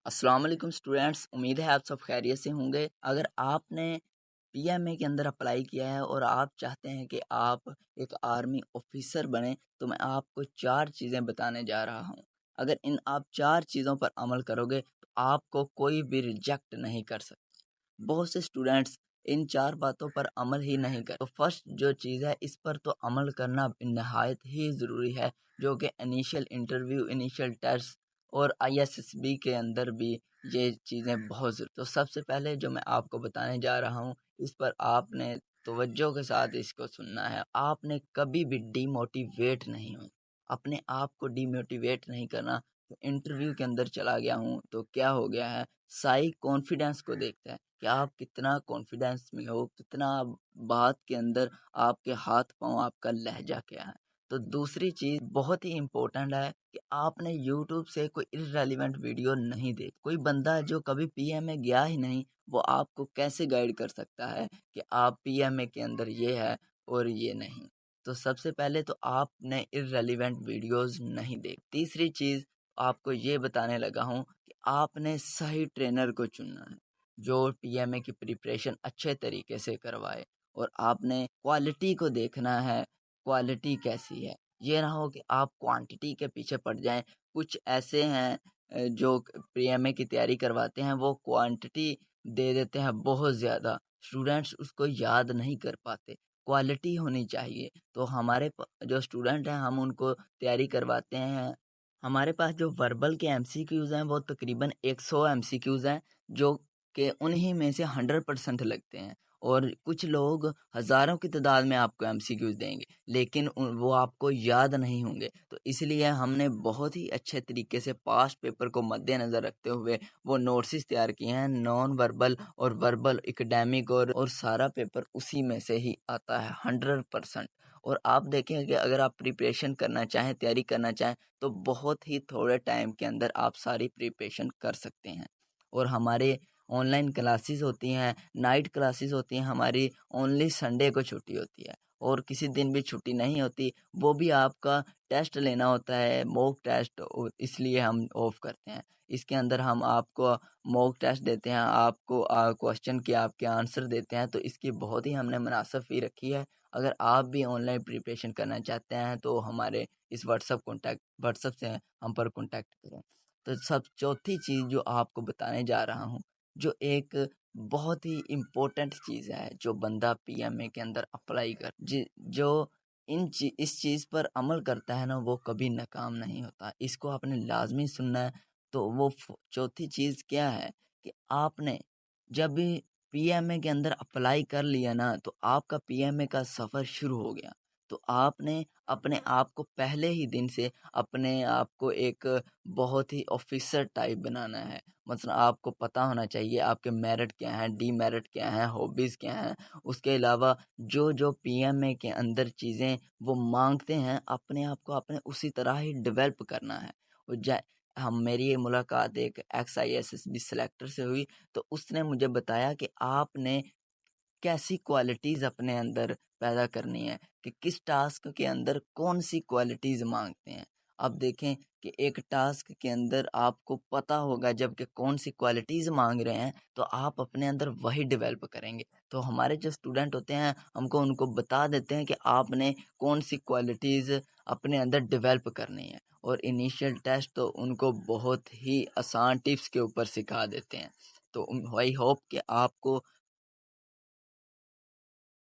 अस्सलाम वालेकुम स्टूडेंट्स, उम्मीद है आप सब खैरियत से होंगे। अगर आपने पीएमए के अंदर अप्लाई किया है और आप चाहते हैं कि आप एक आर्मी ऑफिसर बने, तो मैं आपको 4 चीज़ें बताने जा रहा हूँ। अगर इन आप 4 चीज़ों पर अमल करोगे तो आपको कोई भी रिजेक्ट नहीं कर सकता। बहुत से स्टूडेंट्स इन 4 बातों पर अमल ही नहीं कर, तो फर्स्ट जो चीज़ है इस पर तो अमल करना नहायत ही ज़रूरी है, जो कि इनिशियल इंटरव्यू, इनिशियल टेस्ट और आईएसएसबी के अंदर भी ये चीज़ें बहुत ज़रूरी। तो सबसे पहले जो मैं आपको बताने जा रहा हूँ, इस पर आपने तवज्जो के साथ इसको सुनना है। आपने कभी भी डीमोटिवेट नहीं होना, अपने आप को डीमोटिवेट नहीं करना। तो इंटरव्यू के अंदर चला गया हूँ तो क्या हो गया है, साई कॉन्फिडेंस को देखता है कि आप कितना कॉन्फिडेंस में हो, कितना बात के अंदर आपके हाथ पाँव, आपका लहजा क्या है। तो दूसरी चीज़ बहुत ही इम्पोर्टेंट है कि आपने यूट्यूब से कोई इर्रेलेवेंट वीडियो नहीं देख। कोई बंदा जो कभी पीएमए गया ही नहीं, वो आपको कैसे गाइड कर सकता है कि आप पीएमए के अंदर ये है और ये नहीं। तो सबसे पहले तो आपने इर्रेलेवेंट वीडियोस नहीं देख। तीसरी चीज़ आपको ये बताने लगा हूँ कि आपने सही ट्रेनर को चुनना है, जो पीएमए की प्रिपरेशन अच्छे तरीके से करवाए, और आपने क्वालिटी को देखना है, क्वालिटी कैसी है। ये ना हो कि आप क्वांटिटी के पीछे पड़ जाएँ। कुछ ऐसे हैं जो पीएमए की तैयारी करवाते हैं, वो क्वांटिटी दे देते हैं बहुत ज़्यादा, स्टूडेंट्स उसको याद नहीं कर पाते। क्वालिटी होनी चाहिए। तो हमारे जो स्टूडेंट हैं, हम उनको तैयारी करवाते हैं। हमारे पास जो वर्बल के एमसीक्यूज़ हैं वो तकरीबन 100 एमसीक्यूज़ हैं, जो कि उन्हीं में से 100% लगते हैं। और कुछ लोग हज़ारों की तादाद में आपको एमसीक्यूज़ देंगे, लेकिन वो आपको याद नहीं होंगे। तो इसलिए हमने बहुत ही अच्छे तरीके से पास्ट पेपर को मद्देनज़र रखते हुए वो नोट्स तैयार किए हैं, नॉन वर्बल और वर्बल, एकेडमिक और सारा पेपर उसी में से ही आता है 100%। और आप देखें कि अगर आप प्रिपरेशन करना चाहें, तैयारी करना चाहें, तो बहुत ही थोड़े टाइम के अंदर आप सारी प्रिपरेशन कर सकते हैं। और हमारे ऑनलाइन क्लासेस होती हैं, नाइट क्लासेस होती हैं हमारी, ओनली संडे को छुट्टी होती है और किसी दिन भी छुट्टी नहीं होती। वो भी आपका टेस्ट लेना होता है, मॉक टेस्ट, और इसलिए हम ऑफ करते हैं। इसके अंदर हम आपको मॉक टेस्ट देते हैं, आपको क्वेश्चन के आपके आंसर देते हैं, तो इसकी बहुत ही हमने मुनासिब फ़ी रखी है। अगर आप भी ऑनलाइन प्रिपरेशन करना चाहते हैं तो हमारे इस व्हाट्सएप से हम पर कॉन्टैक्ट करें। तो सब चौथी चीज़ जो आपको बताने जा रहा हूँ, जो एक बहुत ही इम्पोर्टेंट चीज़ है, जो बंदा पीएमए के अंदर अप्लाई कर जो इस चीज़ पर अमल करता है ना, वो कभी नाकाम नहीं होता। इसको आपने लाजमी सुनना है। तो वो चौथी चीज़ क्या है कि आपने जब भी पीएमए के अंदर अप्लाई कर लिया ना, तो आपका पीएमए का सफ़र शुरू हो गया। तो आपने अपने आप को पहले ही दिन से अपने आप को एक बहुत ही ऑफिसर टाइप बनाना है। मतलब आपको पता होना चाहिए आपके मेरिट क्या हैं, डीमेरिट क्या हैं, हॉबीज़ क्या हैं। उसके अलावा जो पीएमए के अंदर चीज़ें वो माँगते हैं, अपने आप को आपने उसी तरह ही डेवलप करना है। और हम मेरी ये मुलाकात एक एक्स-आईएसएस सिलेक्टर से हुई, तो उसने मुझे बताया कि आपने कैसी क्वालिटीज़ अपने अंदर पैदा करनी है, कि किस टास्क के अंदर कौन-सी क्वालिटीज़ माँगते हैं। अब देखें कि एक टास्क के अंदर आपको पता होगा जब कि कौन-सी क्वालिटीज़ माँग रहे हैं, तो आप अपने अंदर वही डेवलप करेंगे। तो हमारे जो स्टूडेंट होते हैं, हमको उनको बता देते हैं कि आपने कौन-सी क्वालिटीज़ अपने अंदर डेवलप करनी है, और इनिशियल टेस्ट तो उनको बहुत ही आसान टिप्स के ऊपर सिखा देते हैं। तो आई होप कि आपको